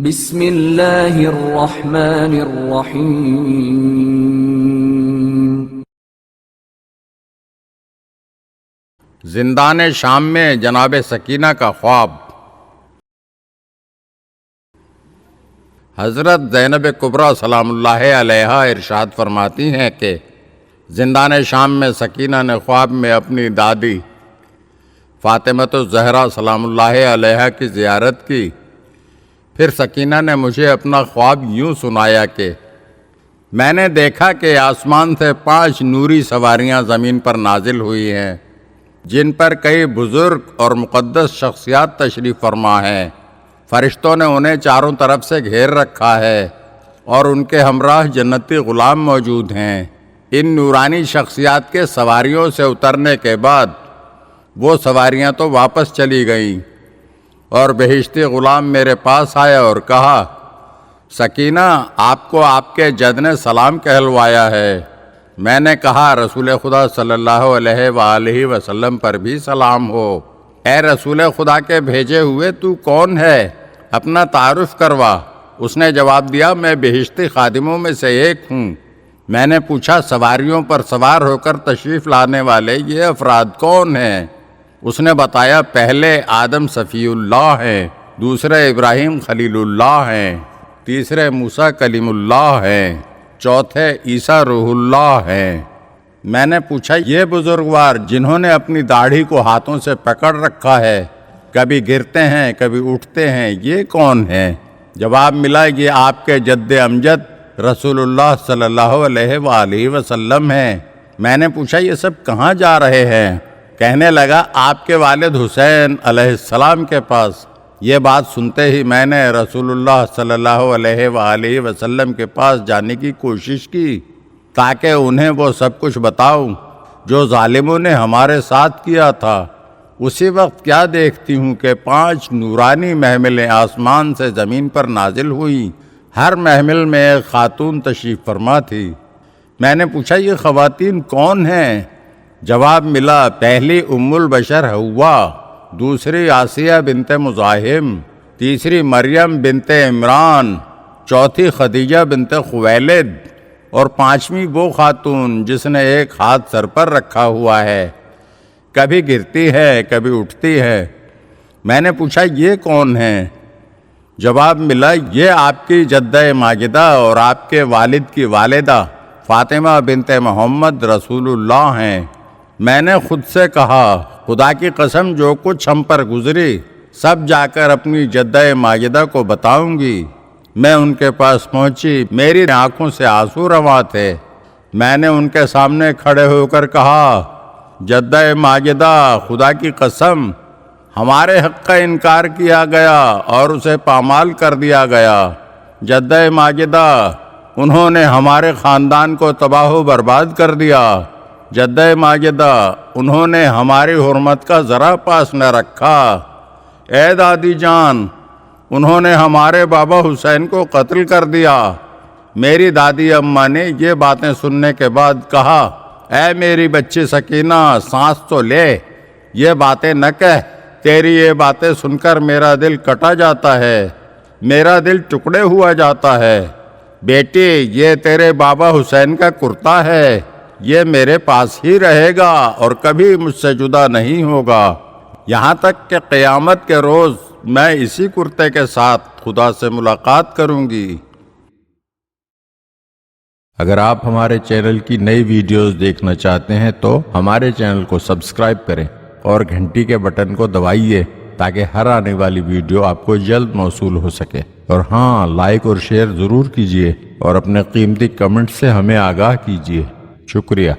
بسم اللہ الرحمن الرحیم۔ زندان شام میں جناب سکینہ کا خواب۔ حضرت زینب کبریٰ سلام اللہ علیہا ارشاد فرماتی ہیں کہ زندان شام میں سکینہ نے خواب میں اپنی دادی فاطمۃ الزہرا سلام اللہ علیہا کی زیارت کی۔ پھر سکینہ نے مجھے اپنا خواب یوں سنایا کہ میں نے دیکھا کہ آسمان سے 5 نوری سواریاں زمین پر نازل ہوئی ہیں، جن پر کئی بزرگ اور مقدس شخصیات تشریف فرما ہیں۔ فرشتوں نے انہیں چاروں طرف سے گھیر رکھا ہے اور ان کے ہمراہ جنتی غلام موجود ہیں۔ ان نورانی شخصیات کے سواریوں سے اترنے کے بعد وہ سواریاں تو واپس چلی گئیں اور بہشتی غلام میرے پاس آیا اور کہا، سکینہ، آپ کو آپ کے جد نے سلام کہلوایا ہے۔ میں نے کہا، رسول خدا صلی اللہ علیہ وآلہ وسلم پر بھی سلام ہو۔ اے رسول خدا کے بھیجے ہوئے، تو کون ہے؟ اپنا تعارف کروا۔ اس نے جواب دیا، میں بہشتی خادموں میں سے ایک ہوں۔ میں نے پوچھا، سواریوں پر سوار ہو کر تشریف لانے والے یہ افراد کون ہیں؟ اس نے بتایا، پہلے آدم صفی اللہ ہیں، دوسرے ابراہیم خلیل اللہ ہیں، تیسرے موسیٰ کلیم اللہ ہیں، چوتھے عیسیٰ روح اللہ ہیں۔ میں نے پوچھا، یہ بزرگوار جنہوں نے اپنی داڑھی کو ہاتھوں سے پکڑ رکھا ہے، کبھی گرتے ہیں کبھی اٹھتے ہیں، یہ کون ہیں؟ جواب ملا، یہ آپ کے جد امجد رسول اللہ صلی اللہ علیہ وآلہ وسلم ہیں۔ میں نے پوچھا، یہ سب کہاں جا رہے ہیں؟ کہنے لگا، آپ کے والد حسین علیہ السلام کے پاس۔ یہ بات سنتے ہی میں نے رسول اللہ صلی اللہ علیہ وآلہ وسلم کے پاس جانے کی کوشش کی تاکہ انہیں وہ سب کچھ بتاؤں جو ظالموں نے ہمارے ساتھ کیا تھا۔ اسی وقت کیا دیکھتی ہوں کہ 5 نورانی محملیں آسمان سے زمین پر نازل ہوئیں۔ ہر محمل میں ایک خاتون تشریف فرما تھی۔ میں نے پوچھا، یہ خواتین کون ہیں؟ جواب ملا، پہلی ام البشر حوا، دوسری آسیہ بنت مزاحم، تیسری مریم بنت عمران، چوتھی خدیجہ بنت خویلد اور 5ویں وہ خاتون جس نے ایک ہاتھ سر پر رکھا ہوا ہے، کبھی گرتی ہے کبھی اٹھتی ہے۔ میں نے پوچھا، یہ کون ہیں؟ جواب ملا، یہ آپ کی جدہ ماجدہ اور آپ کے والد کی والدہ فاطمہ بنت محمد رسول اللہ ہیں۔ میں نے خود سے کہا، خدا کی قسم، جو کچھ ہم پر گزری سب جا کر اپنی جدہ ماجدہ کو بتاؤں گی۔ میں ان کے پاس پہنچی، میری آنکھوں سے آنسو رواں تھے۔ میں نے ان کے سامنے کھڑے ہو کر کہا، جدہ ماجدہ، خدا کی قسم، ہمارے حق کا انکار کیا گیا اور اسے پامال کر دیا گیا۔ جدہ ماجدہ، انہوں نے ہمارے خاندان کو تباہ و برباد کر دیا۔ جدہ ماجدہ، انہوں نے ہماری حرمت کا ذرا پاس نہ رکھا۔ اے دادی جان، انہوں نے ہمارے بابا حسین کو قتل کر دیا۔ میری دادی اماں نے یہ باتیں سننے کے بعد کہا، اے میری بچی سکینہ، سانس تو لے، یہ باتیں نہ کہہ، تیری یہ باتیں سن کر میرا دل کٹا جاتا ہے، میرا دل ٹکڑے ہوا جاتا ہے۔ بیٹی، یہ تیرے بابا حسین کا کرتا ہے، یہ میرے پاس ہی رہے گا اور کبھی مجھ سے جدا نہیں ہوگا، یہاں تک کہ قیامت کے روز میں اسی کرتے کے ساتھ خدا سے ملاقات کروں گی۔ اگر آپ ہمارے چینل کی نئی ویڈیوز دیکھنا چاہتے ہیں تو ہمارے چینل کو سبسکرائب کریں اور گھنٹی کے بٹن کو دبائیے تاکہ ہر آنے والی ویڈیو آپ کو جلد موصول ہو سکے۔ اور ہاں، لائک اور شیئر ضرور کیجیے اور اپنے قیمتی کمنٹ سے ہمیں آگاہ کیجیے۔ شکریہ۔